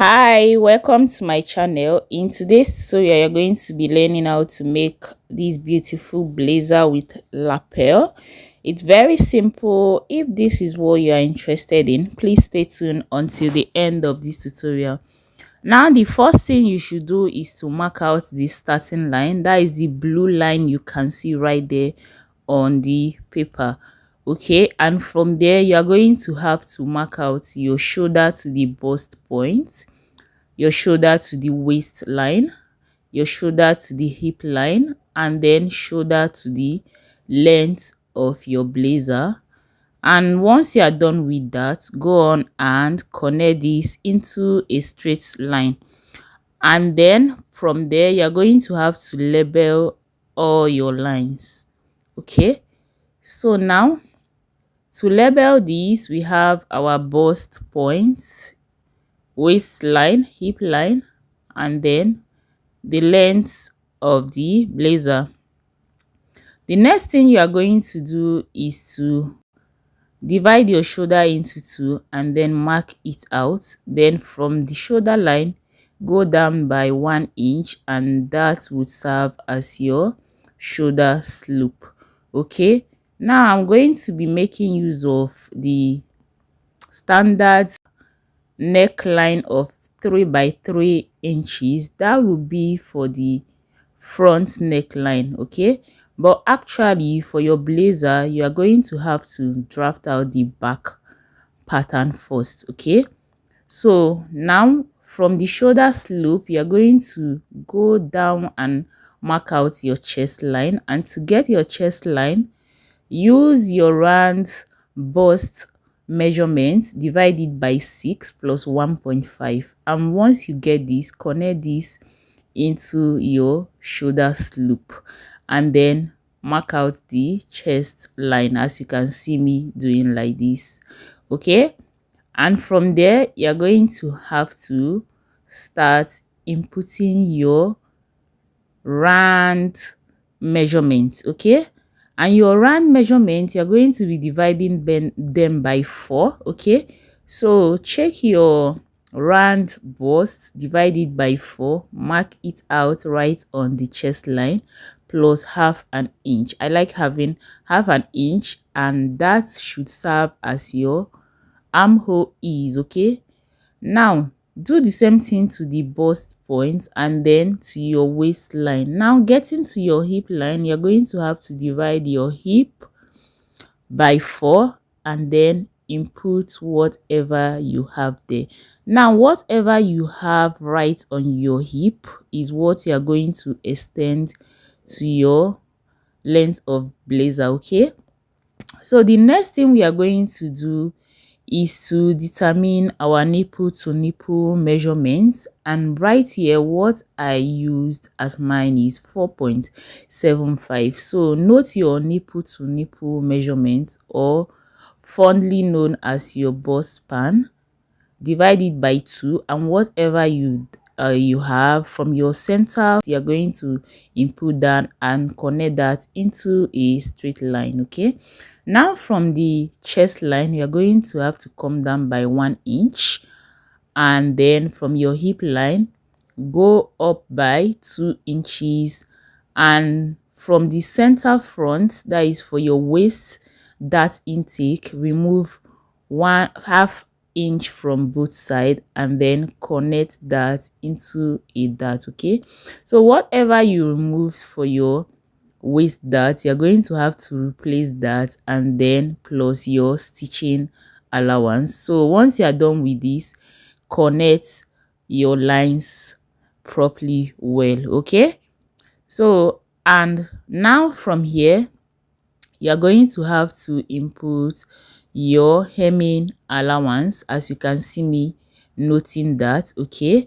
Hi, welcome to my channel. In today's tutorial, you're going to be learning how to make this beautiful blazer with lapel. It's very simple. If this is what you are interested in, please stay tuned until the end of this tutorial. Now, the first thing you should do is to mark out the starting line. That is the blue line you can see right there on the paper. Okay, and from there you are going to have to mark out your shoulder to the bust point, your shoulder to the waistline, your shoulder to the hip line, and then shoulder to the length of your blazer. And once you are done with that, go on and connect this into a straight line. And then from there, you're going to have to label all your lines. Okay, so now to label these, we have our bust points, waistline, hip line, and then the length of the blazer. The next thing you are going to do is to divide your shoulder into two and then mark it out. Then from the shoulder line, go down by 1 inch, and that would serve as your shoulder slope. Okay, now I'm going to be making use of the standard neckline of 3 by 3 inches. That will be for the front neckline. Okay, but actually for your blazer, you are going to have to draft out the back pattern first. Okay, so now from the shoulder slope, you are going to go down and mark out your chest line. And to get your chest line, use your round bust measurement, divide it by 6 plus 1.5, and once you get this, connect this into your shoulder slope and then mark out the chest line as you can see me doing like this. Okay, and from there you're going to have to start inputting your round measurement. Okay, and your round measurement, you're going to be dividing them by 4. Okay, so check your round bust, divide it by 4, mark it out right on the chest line, plus half an inch. I like having half an inch, and that should serve as your armhole ease. Okay, now do the same thing to the bust point and then to your waistline. Now getting to your hip line, you're going to have to divide your hip by 4 and then input whatever you have there. Now whatever you have right on your hip is what you're going to extend to your length of blazer. Okay, so the next thing we are going to do is to determine our nipple to nipple measurements, and right here what I used as mine is 4.75. so note your nipple to nipple measurement, or fondly known as your bust span. Divide it by 2, and whatever you have from your center, you're going to input that and connect that into a straight line. Okay, now from the chest line, you're going to have to come down by 1 inch, and then from your hip line, go up by 2 inches, and from the center front, that is for your waist, that intake, remove 1/2 inch from both sides and then connect that into a dart. Okay, so whatever you removed for your waist dart, you're going to have to replace that, and then plus your stitching allowance. So once you are done with this, connect your lines properly well. Okay, so and now from here you're going to have to input your hemming allowance, as you can see me noting that. Okay,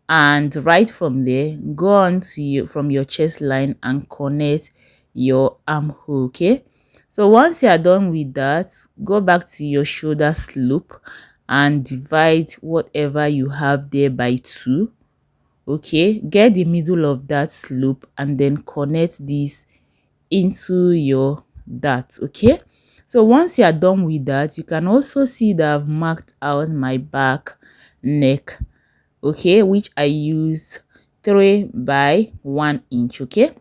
and right from there, go on to from your chest line and connect your armhole. Okay, so once you are done with that, go back to your shoulder slope and divide whatever you have there by 2. Okay, get the middle of that slope and then connect this into your dart. Okay, so once you are done with that, you can also see that I've marked out my back neck okay, which I used 3 by 1 inch. Okay,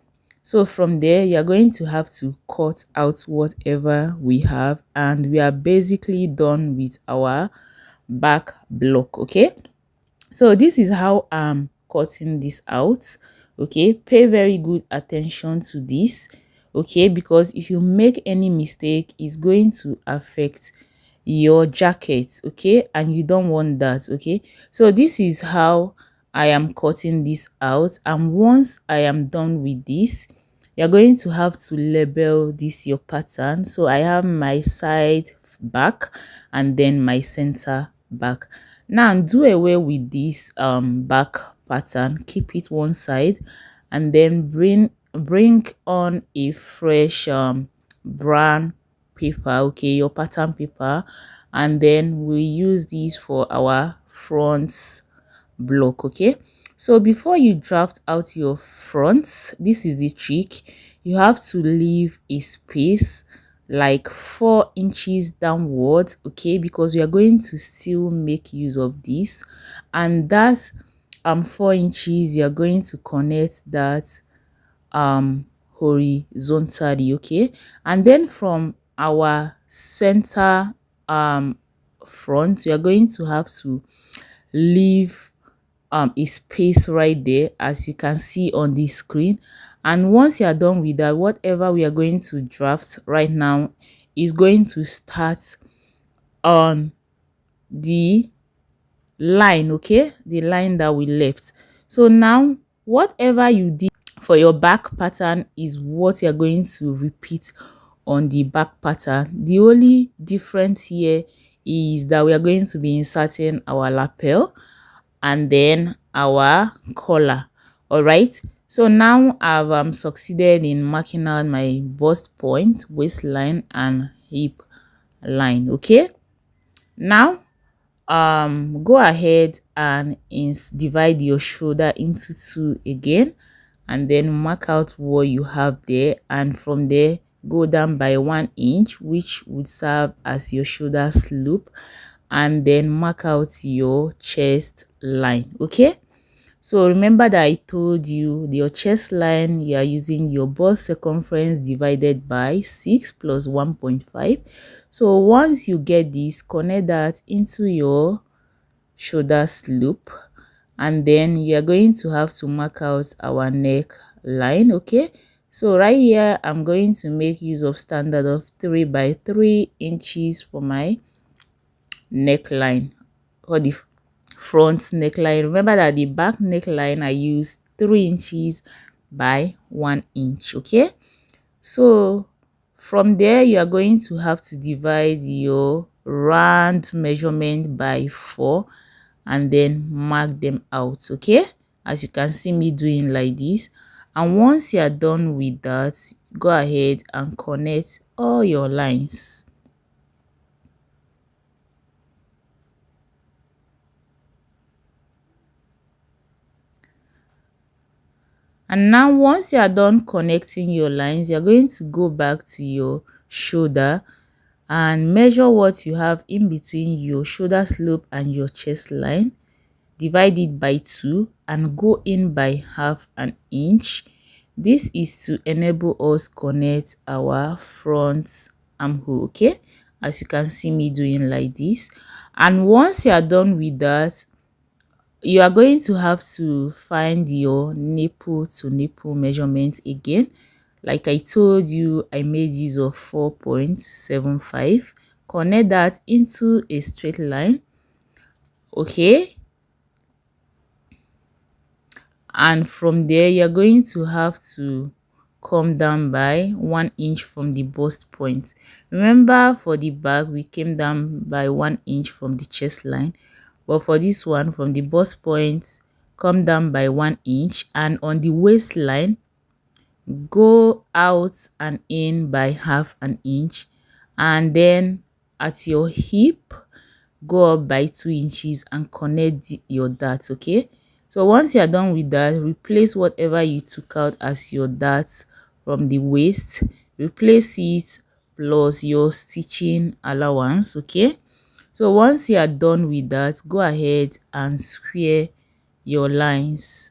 so from there you're going to have to cut out whatever we have, and we are basically done with our back block. Okay, so this is how I'm cutting this out. Okay, pay very good attention to this, okay, because if you make any mistake, it's going to affect your jacket, okay, and you don't want that. Okay, so this is how I am cutting this out, and once I am done with this, you're going to have to label this your pattern. So I have my side back and then my center back. Now do away with this back pattern, keep it one side, and then bring on a fresh brown paper, okay, your pattern paper, and then we use this for our front block. Okay, so before you draft out your fronts, this is the trick: you have to leave a space like 4 inches downwards, okay, because we are going to still make use of this, and that's 4 inches. You are going to connect that horizontally, okay, and then from our center front, we are going to have to leave a space right there, as you can see on the screen. And once you are done with that, whatever we are going to draft right now is going to start on the line, okay, the line that we left. So now whatever you did for your back pattern is what you're going to repeat on the back pattern. The only difference here is that we are going to be inserting our lapel and then our collar. All right, so now I've succeeded in marking out my bust point, waistline, and hip line. Okay, now go ahead and divide your shoulder into two again, and then mark out what you have there, and from there go down by 1 inch, which would serve as your shoulder slope, and then mark out your chest line. Okay, so remember that I told you your chest line, you are using your bust circumference divided by 6 plus 1.5. so once you get this, connect that into your shoulder slope, and then you are going to have to mark out our neck line. Okay, so right here I'm going to make use of standard of 3 by 3 inches for my neckline, or the front neckline. Remember that the back neckline I used 3 inches by 1 inch. Okay, so from there you are going to have to divide your round measurement by 4 and then mark them out, okay, as you can see me doing like this. And once you are done with that, go ahead and connect all your lines. And now once you are done connecting your lines, you're going to go back to your shoulder and measure what you have in between your shoulder slope and your chest line. Divide it by 2 and go in by 1/2 inch. This is to enable us connect our front armhole, okay, as you can see me doing like this. And once you are done with that, you are going to have to find your nipple to nipple measurement again. Like I told you, I made use of 4.75. Connect that into a straight line, okay, and from there you're going to have to come down by 1 inch from the bust point. Remember, for the back we came down by 1 inch from the chest line, but for this one, from the bust point, come down by 1 inch, and on the waistline go out and in by 1/2 inch, and then at your hip go up by 2 inches and connect your darts. Okay, so once you are done with that, replace whatever you took out as your darts from the waist, replace it plus your stitching allowance. Okay, so once you are done with that, go ahead and square your lines.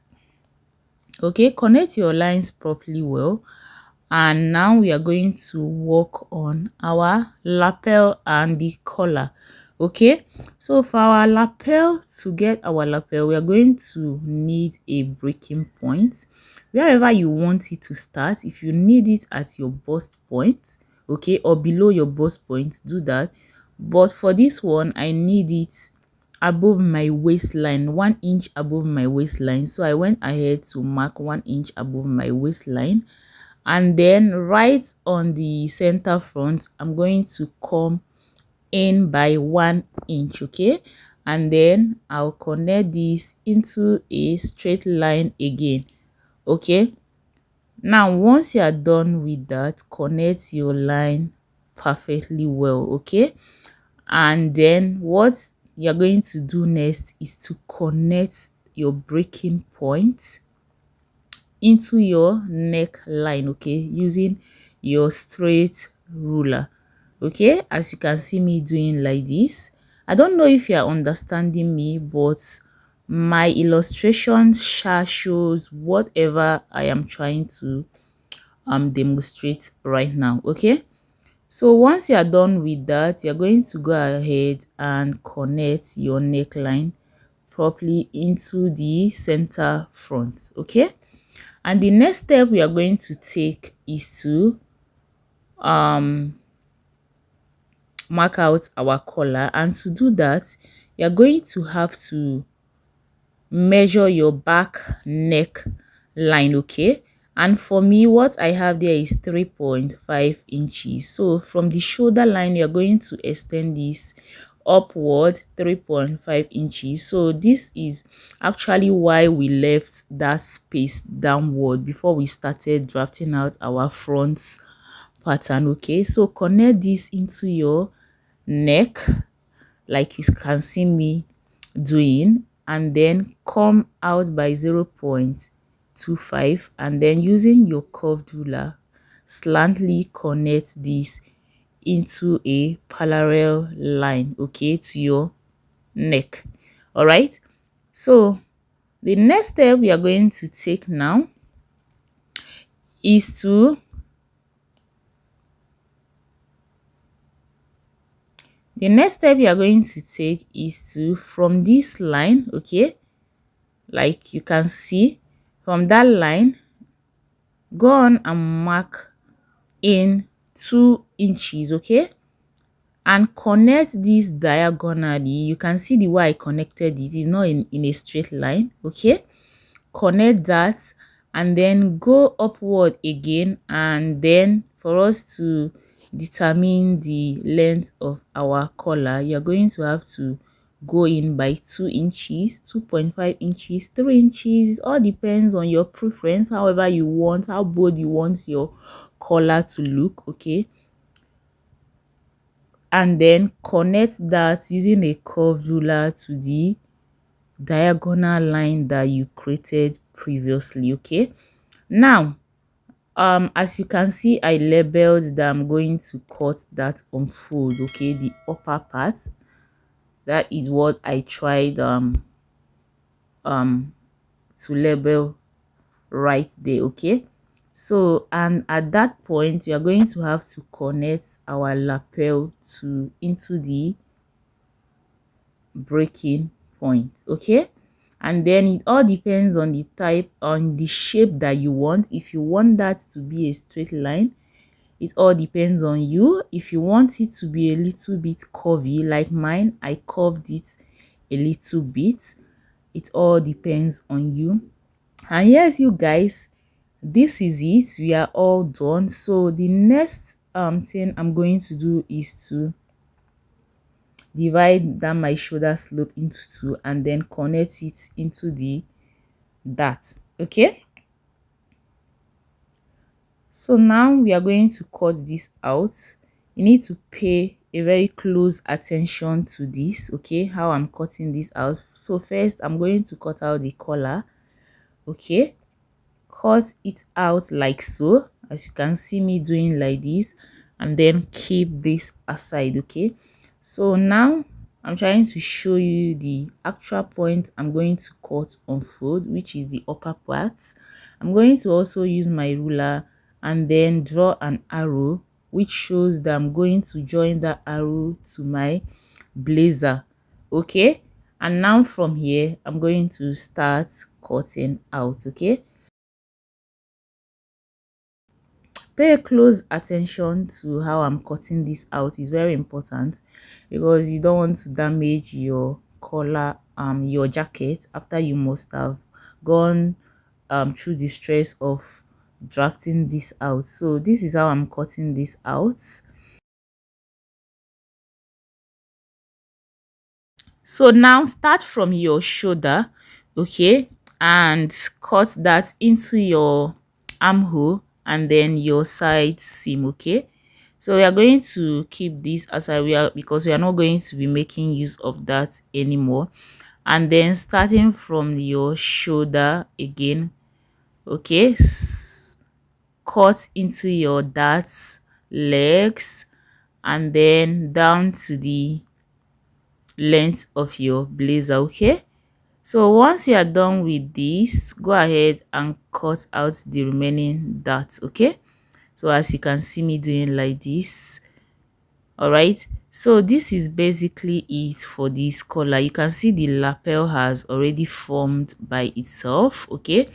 Okay, connect your lines properly well. And now we are going to work on our lapel and the collar. Okay, so for our lapel, to get our lapel, we are going to need a breaking point wherever you want it to start. If you need it at your bust point, okay, or below your bust point, do that. But for this one, I need it above my waistline, 1 inch above my waistline. So I went ahead to mark 1 inch above my waistline, and then right on the center front, I'm going to come in by 1 inch. Okay, and then I'll connect this into a straight line again. Okay, now once you are done with that, connect your line perfectly well. Okay, and then what you're going to do next is to connect your breaking point into your neckline, okay, using your straight ruler. Okay, as you can see me doing like this. I don't know if you are understanding me, but my illustration shows whatever I am trying to demonstrate right now. Okay, so once you are done with that, you're going to go ahead and connect your neckline properly into the center front. Okay, and the next step we are going to take is to mark out our collar. And to do that, you're going to have to measure your back neck line. Okay, and for me, what I have there is 3.5 inches. So from the shoulder line, you're going to extend this upward 3.5 inches. So this is actually why we left that space downward before we started drafting out our front pattern. Okay, so connect this into your neck like you can see me doing, and then come out by 0.25, and then using your curved ruler slantly connect this into a parallel line, okay, to your neck. All right, so the next step we are going to take now is to from this line, okay, like you can see, from that line, go on and mark in 2 inches. Okay, and connect this diagonally. You can see the way I connected it is not in a straight line. Okay, connect that, and then go upward again, and then for us to determine the length of our collar, you're going to have to go in by 2 inches, 2.5 inches, 3 inches. It all depends on your preference, however you want, how bold you want your collar to look. Okay, and then connect that using a curved ruler to the diagonal line that you created previously. Okay, now as you can see, I labeled that I'm going to cut that unfold. Okay, the upper part, that is what I tried to label right there. Okay, so and at that point we are going to have to connect our lapel to into the breaking point. Okay, and then it all depends on the type, on the shape that you want. If you want that to be a straight line, it all depends on you. If you want it to be a little bit curvy like mine, I curved it a little bit. It all depends on you. And yes, you guys, this is it. We are all done. So the next thing I'm going to do is to divide that my shoulder slope into two, and then connect it into the dart. Okay, so now we are going to cut this out. You need to pay a very close attention to this. Okay, how I'm cutting this out. So first I'm going to cut out the collar. Okay, cut it out like so, as you can see me doing like this, and then keep this aside. Okay, so now I'm trying to show you the actual point I'm going to cut on fold, which is the upper part. I'm going to also use my ruler and then draw an arrow, which shows that I'm going to join that arrow to my blazer. Okay, and now from here I'm going to start cutting out. Okay, pay close attention to how I'm cutting this out. Is very important because you don't want to damage your collar, your jacket, after you must have gone through the stress of drafting this out. So this is how I'm cutting this out. So now start from your shoulder, okay, and cut that into your armhole and then your side seam. Okay, so we are going to keep this as I will, because we are not going to be making use of that anymore. And then starting from your shoulder again, okay, cut into your darts legs and then down to the length of your blazer. Okay, so once you are done with this, go ahead and cut out the remaining darts. Okay, so as you can see me doing like this. All right, so this is basically it for this collar. You can see the lapel has already formed by itself. Okay,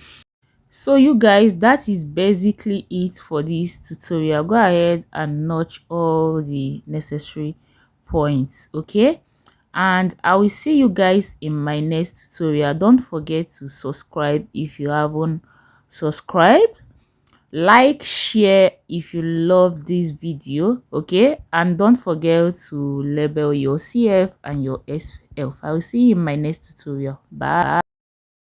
so you guys, that is basically it for this tutorial. Go ahead and notch all the necessary points. Okay, and I will see you guys in my next tutorial. Don't forget to subscribe if you haven't subscribed, like, share if you love this video. Okay, and don't forget to label your CF and your SF. I will see you in my next tutorial. Bye.